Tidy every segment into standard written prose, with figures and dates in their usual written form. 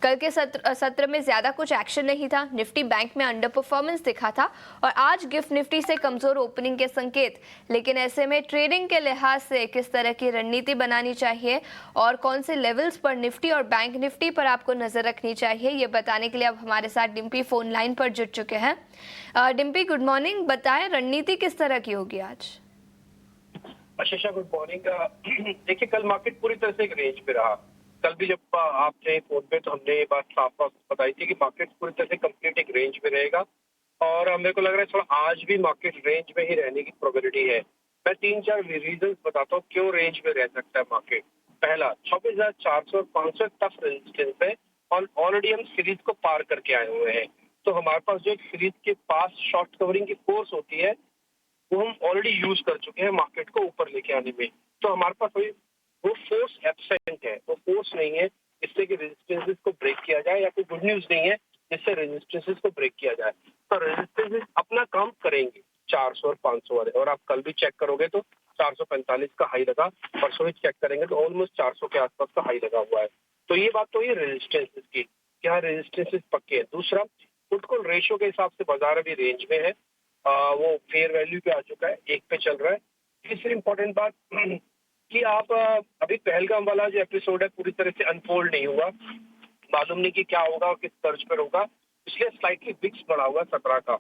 कल के सत्र में ज्यादा कुछ एक्शन नहीं था। निफ्टी बैंक में अंडर परफॉर्मेंस दिखा था और आज गिफ्ट निफ्टी से कमजोर ओपनिंग के संकेत। लेकिन ऐसे में ट्रेडिंग के लिहाज से किस तरह की रणनीति बनानी चाहिए और कौन से लेवल्स पर निफ्टी और बैंक निफ्टी पर आपको नजर रखनी चाहिए, ये बताने के लिए अब हमारे साथ डिम्पी फोन लाइन पर जुड़ चुके हैं। Dimpy, good morning. बताएं, रणनीति किस तरह की होगी आज? आशीषा, गुड मॉर्निंग। देखिए, कल मार्केट पूरी तरह से एक रेंज पे रहा। कल भी जब आप थे फोन पे तो हमने ये बात साफ साफ बताई थी कि मार्केट पूरी तरह से कंप्लीट एक रेंज में रहेगा और मेरे को लग रहा है थोड़ा आज भी मार्केट रेंज में ही रहने की प्रोबेबिलिटी है। मैं 3-4 रीजन बताता हूँ क्यों रेंज में रह सकता है मार्केट। पहला, 24,400 और 500 टफ रेजिस्टेंस है और ऑलरेडी हम सीरीज को पार करके आए हुए हैं। तो हमारे पास जो एक सीरीज के पास शॉर्ट कवरिंग की फोर्स होती है वो हम ऑलरेडी यूज कर चुके हैं मार्केट को ऊपर लेके आने में। तो हमारे पास वो फोर्स एब्सेंट है, वो फोर्स नहीं है जिससे कि रेजिस्टेंसेस को ब्रेक किया जाए, या कोई गुड न्यूज नहीं है जिससे रेजिस्टेंसेस को ब्रेक किया जाए। तो रेजिस्टेंसेस अपना काम करेंगे 400 और 500 वाले, और आप कल भी चेक करोगे तो 445 का हाई लगा, परसों भी चेक करेंगे तो ऑलमोस्ट 400 के आसपास का हाई लगा हुआ है। तो ये बात तो ये रेजिस्टेंसेस की, क्या रेजिस्टेंसेस पक्के हैं। दूसरा, पुट कॉल रेशियो के हिसाब से बाजार अभी रेंज में है, वो फेयर वैल्यू पे आ चुका है, 1 पे चल रहा है। तीसरी इंपॉर्टेंट बात कि आप अभी पहलगाम वाला जो एपिसोड है पूरी तरह से अनफोल्ड नहीं हुआ, मालूम नहीं कि क्या होगा और किस तर्ज पर होगा, इसलिए स्लाइटली विक्स बढ़ा हुआ है 17 का।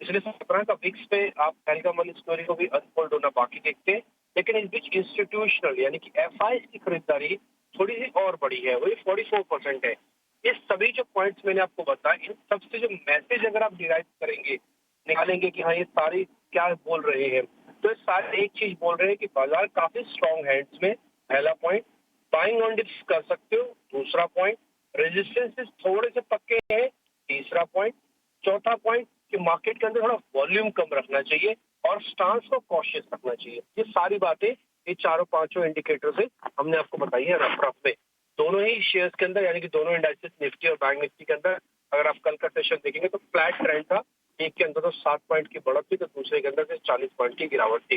इसलिए 17 का विक्स पे आप पहलगाम वाली स्टोरी को भी अनफोल्ड होना बाकी देखते हैं। लेकिन इस बीच इंस्टीट्यूशनल यानी कि एफआई की खरीदारी थोड़ी सी और बढ़ी है, वही 44% है। ये सभी जो पॉइंट्स मैंने आपको बताया, इन सबसे जो मैसेज अगर आप डिराइव करेंगे, निकालेंगे कि हाँ ये सारी क्या बोल रहे हैं, तो ये सारे एक चीज बोल रहे हैं कि बाजार काफी स्ट्रॉन्ग हैंड्स में। पहला पॉइंट, बाइंग ऑन डिप्स कर सकते हो। दूसरा पॉइंट, रेजिस्टेंसेस थोड़े से पक्के हैं। तीसरा पॉइंट, चौथा पॉइंट कि मार्केट के अंदर थोड़ा वॉल्यूम कम रखना चाहिए और स्टांस को कॉशियस रखना चाहिए। ये सारी बातें ये चारों पांचों इंडिकेटर से हमने आपको बताई है रफ रफ में। दोनों ही शेयर्स के अंदर यानी कि दोनों इंडाइसेस निफ्टी और बैंक निफ्टी के अंदर अगर आप कल का सेशन देखेंगे तो फ्लैट ट्रेंड था। एक के अंदर तो 7 पॉइंट की बढ़त थी तो दूसरे के अंदर से 40 पॉइंट की गिरावट थी।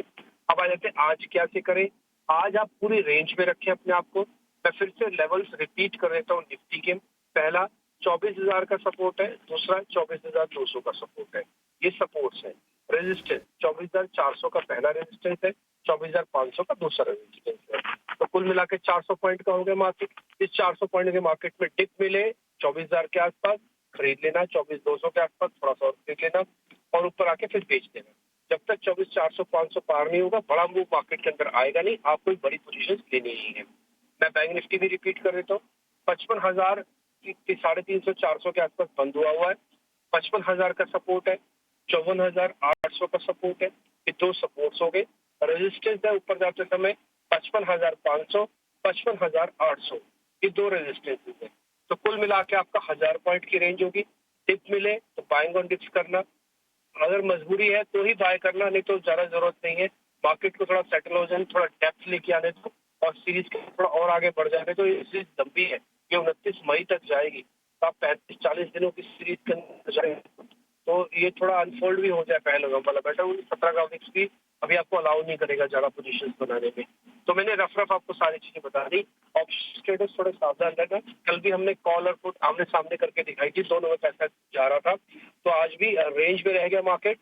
अब आ जाते हैं आज क्या से करें। आज आप पूरी रेंज में रखें अपने आप को। मैं फिर से लेवल्स रिपीट कर देता हूँ निफ्टी के। पहला 24,000 का सपोर्ट है, दूसरा 24,200 का सपोर्ट है, ये सपोर्ट्स है। रेजिस्टेंस 24,400 का पहला रेजिस्टेंस है, 24,500 का दूसरा रेजिस्टेंस है। तो कुल मिला के 400 पॉइंट का हो गया मार्केट। इस 400 पॉइंट के मार्केट में डिप मिले 24,000 के आसपास, खरीद लेना, 24,200 के आसपास थोड़ा सा और खरीद लेना और ऊपर आके फिर बेच देना। जब तक 24,400 500 पार नहीं होगा बड़ा मूव मार्केट के अंदर आएगा नहीं, आपको बड़ी पोजीशन लेनी ही है। मैं बैंक निफ्टी भी रिपीट कर देता हूँ। 55,000 की 350 400 के आसपास बंद हुआ है। 55,000 का सपोर्ट है, 54,800 का सपोर्ट है। ये दो सपोर्ट्स हो गए। रेजिस्टेंस है ऊपर जाते समय 55,500 55,800, ये दो रेजिस्टेंसेस है। तो कुल मिला के आपका 1000 पॉइंट की रेंज होगी। टिप मिले तो बाइंग ऑन डिप्स करना, अगर मजबूरी है तो ही बाय करना, नहीं तो ज्यादा जरूरत नहीं है। मार्केट को थोड़ा सेटल हो जाए, थोड़ा डेप्थ लेके आने दो और सीरीज के थोड़ा और आगे बढ़ जाने दो। ये सीरीज लंबी है, ये 29 मई तक जाएगी, तो आप 35-40 दिनों की सीरीज के अंदर जाएंगे तो ये थोड़ा अनफोल्ड भी हो जाए पहले वाला बेटर। 17 का विक्स भी अभी आपको अलाउ नहीं करेगा ज्यादा पोजीशंस बनाने में। तो मैंने रफ रफ आपको सारी चीजें बता दी। ऑप्शन ट्रेडर्स थोड़े सावधान रहना। कल भी हमने कॉल और पुट आमने सामने करके दिखाई थी, दोनों में पैसा जा रहा था। तो आज भी रेंज में रह गया मार्केट,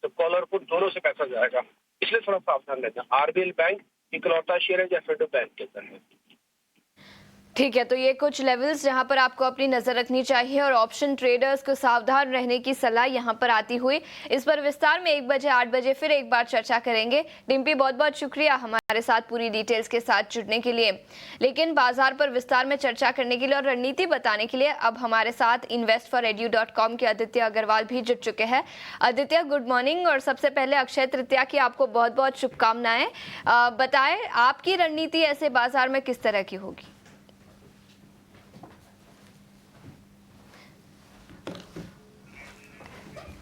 तो कॉल और पुट दोनों से पैसा जाएगा, इसलिए थोड़ा सावधान रहना। आरबीएल बैंक इकलौता शेयर है जो एफएडो बैंक के अंदर है। ठीक है, तो ये कुछ लेवल्स जहां पर आपको अपनी नजर रखनी चाहिए और ऑप्शन ट्रेडर्स को सावधान रहने की सलाह यहां पर आती हुई इस पर विस्तार में 1 बजे 8 बजे फिर एक बार चर्चा करेंगे। डिम्पी, बहुत बहुत शुक्रिया हमारे साथ पूरी डिटेल्स के साथ जुड़ने के लिए। लेकिन बाजार पर विस्तार में चर्चा करने के लिए और रणनीति बताने के लिए अब हमारे साथ investforedu.com के आदित्य अग्रवाल भी जुड़ चुके हैं। Aditya, good morning. और सबसे पहले अक्षय तृतीया की आपको बहुत बहुत शुभकामनाएं। बताएं, आपकी रणनीति ऐसे बाजार में किस तरह की होगी?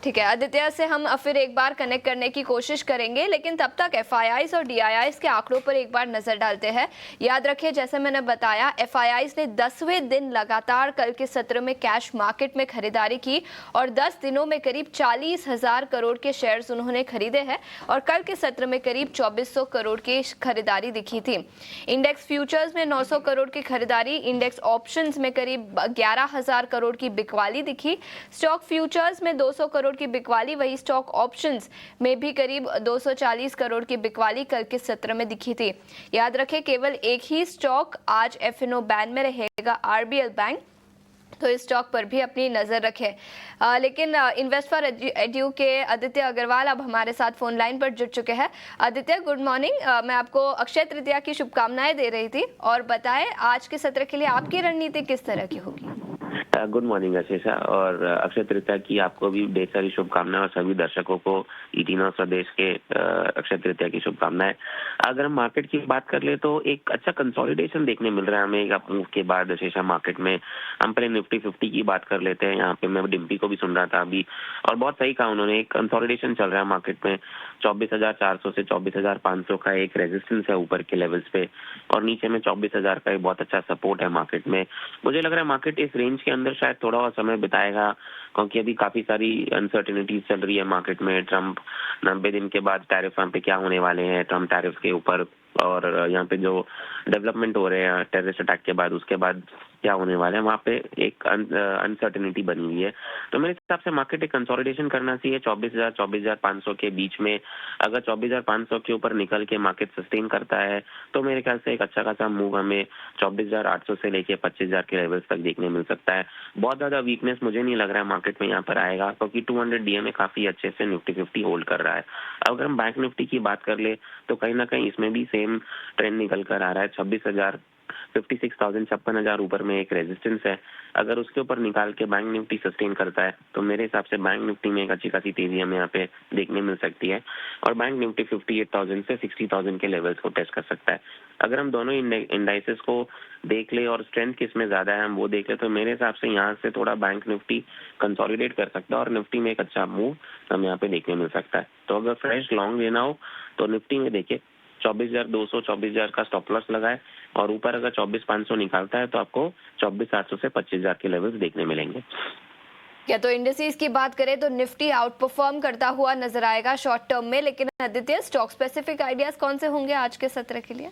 ठीक है आदित्य से हम फिर एक बार कनेक्ट करने की कोशिश करेंगे, लेकिन तब तक एफआईआईज और डीआईआईज के आंकड़ों पर एक बार नजर डालते हैं। याद रखिए जैसे मैंने बताया एफआईआईज ने 10वें दिन लगातार कल के सत्र में कैश मार्केट में खरीदारी की और 10 दिनों में करीब 40,000 करोड़ के शेयर्स उन्होंने खरीदे हैं और कल के सत्र में करीब 2400 करोड़ की खरीदारी दिखी थी। इंडेक्स फ्यूचर्स में 900 करोड़ की खरीदारी, इंडेक्स ऑप्शंस में करीब 11,000 करोड़ की बिकवाली दिखी, स्टॉक फ्यूचर्स में 200 करोड़ की बिकवाली, वही स्टॉक ऑप्शंस में भी करीब 240 करोड़ की बिकवाली कल के सत्र में दिखी थी। याद रखें केवल एक ही स्टॉक आज एफएनओ बैन में रहेगा, आरबीएल बैंक, तो इस स्टॉक पर भी अपनी नजर रखें। लेकिन इन्वेस्ट फॉर एड्यू के आदित्य अग्रवाल अब हमारे साथ फोन लाइन पर जुड़ चुके हैं। आदित्य गुड मॉर्निंग, मैं आपको अक्षय तृतीया की शुभकामनाएं दे रही थी और बताएं आज के सत्र के लिए आपकी रणनीति किस तरह की होगी। गुड मॉर्निंग आशीषा, और अक्षय तृतीया की आपको भी ढेर सारी शुभकामनाएं और सभी दर्शकों को ईटीना स्वदेश के अक्षय तृतीया की शुभकामनाएं। अगर हम मार्केट की बात कर ले तो एक अच्छा कंसोलिडेशन देखने मिल रहा है हमें एक मूव के बाद आशीषा मार्केट में। हम पहले निफ्टी 50 की बात कर लेते हैं। यहाँ पे मैं डिम्पी को भी सुन रहा था अभी और बहुत सही कहा उन्होंने, एक कंसोलिडेशन चल रहा है मार्केट में। 24,400 से 24,500 का एक रेजिस्टेंस है ऊपर के लेवल्स पे और नीचे में 24,000 का एक बहुत अच्छा सपोर्ट है मार्केट में। मुझे लग रहा है मार्केट इस रेंज के अंदर शायद थोड़ा और समय बिताएगा क्योंकि अभी काफी सारी अनसर्टेनिटीज चल रही है मार्केट में। ट्रम्प 90 दिन के बाद टैरिफ यहाँ पे क्या होने वाले हैं, ट्रम्प टैरिफ के ऊपर, और यहाँ पे जो डेवलपमेंट हो रहे हैं टेररिस्ट अटैक के बाद, उसके बाद क्या होने वाला है, वहाँ पे एक अनसर्टेनिटी बनी हुई है। तो मेरे हिसाब से मार्केट एक कंसोलिडेशन करना चाहिए 24,000 24,500 के बीच में। अगर 24,500 के ऊपर निकल के मार्केट सस्टेन करता है तो मेरे ख्याल से एक अच्छा खासा मूव हमें 24,800 से लेके 25,000 के लेवल्स तक देखने मिल सकता है। बहुत ज्यादा वीकनेस मुझे नहीं लग रहा है मार्केट में यहाँ पर आएगा क्योंकि 200 डीएमए काफी अच्छे से निफ्टी 50 होल्ड कर रहा है। अगर हम बैंक निफ्टी की बात कर ले तो कहीं ना कहीं इसमें भी सेम ट्रेंड निकल कर आ रहा है। 26,000 56,000 56,000 ऊपर में एक रेजिस्टेंस है। अगर उसके ऊपर निकाल के बैंक निफ्टी सस्टेन करता है तो मेरे हिसाब से बैंक निफ्टी में एक अच्छी खासी तेजी हमें यहाँ पे देखने मिल सकती है और बैंक निफ्टी 58,000 से 60,000 के लेवल्स को टेस्ट कर सकता है। अगर हम दोनों इंडाइसेस को देख ले और स्ट्रेंथ किसमें ज्यादा है हम वो देख ले तो मेरे हिसाब से यहाँ से थोड़ा बैंक निफ्टी कंसोलिडेट कर सकता है और निफ्टी में एक अच्छा मूव हमें यहाँ पे देखने मिल सकता है। तो अगर फ्रेश लॉन्ग लेना हो तो निफ्टी में देखिए 24,200 24,000 का स्टॉप लॉस लगाए और ऊपर अगर 24,500 निकालता है तो आपको 24,800 से 25,000 के लेवल्स देखने मिलेंगे। क्या तो इंडेक्सेस की बात करें तो निफ्टी आउट परफॉर्म करता हुआ नजर आएगा शॉर्ट टर्म में, लेकिन आदित्य स्टॉक स्पेसिफिक आइडियाज कौन से होंगे आज के सत्र के लिए?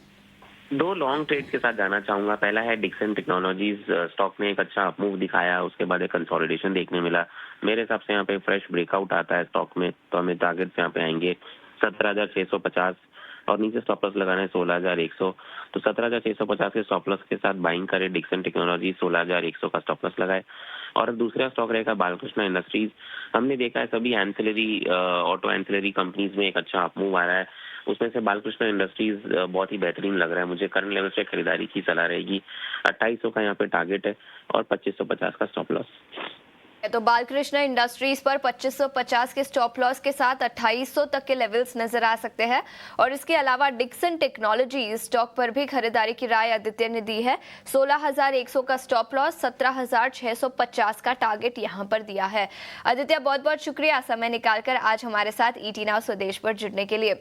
दो लॉन्ग ट्रेड के साथ जाना चाहूंगा। पहला है डिक्सन टेक्नोलॉजीज, स्टॉक ने एक अच्छा मूव दिखाया, उसके बाद एक कंसोलिडेशन देखने मिला। मेरे हिसाब से यहाँ पे फ्रेश ब्रेकआउट आता है स्टॉक में तो हमें टारगेट यहाँ पे आएंगे 17,650 और नीचे स्टॉप लॉस लगाना है 16,100। तो 17,650 के स्टॉप लॉस के साथ बाइंग करे डिक्सन टेक्नोलॉजी, 16,100 का स्टॉप लॉस लगाए। और दूसरा स्टॉक रहेगा बालकृष्ण इंडस्ट्रीज। हमने देखा है सभी एंसिलरी ऑटो एंसिलरी कंपनीज में एक अच्छा अप मूव आ रहा है, उसमें से बालकृष्ण इंडस्ट्रीज बहुत ही बेहतरीन लग रहा है मुझे। करंट लेवल से खरीदारी की सलाह रहेगी। 2,800 का यहाँ पे टारगेट है और 2,550 का स्टॉप लॉस। तो बालकृष्ण इंडस्ट्रीज पर 2,550 के स्टॉप लॉस के साथ 2,800 तक के लेवल्स नजर आ सकते हैं और इसके अलावा डिक्सन टेक्नोलॉजी स्टॉक पर भी खरीदारी की राय आदित्य ने दी है। 16,100 का स्टॉप लॉस, 17,650 का टारगेट यहां पर दिया है। आदित्य बहुत बहुत शुक्रिया समय निकालकर आज हमारे साथ ईटीना स्वदेश पर जुड़ने के लिए।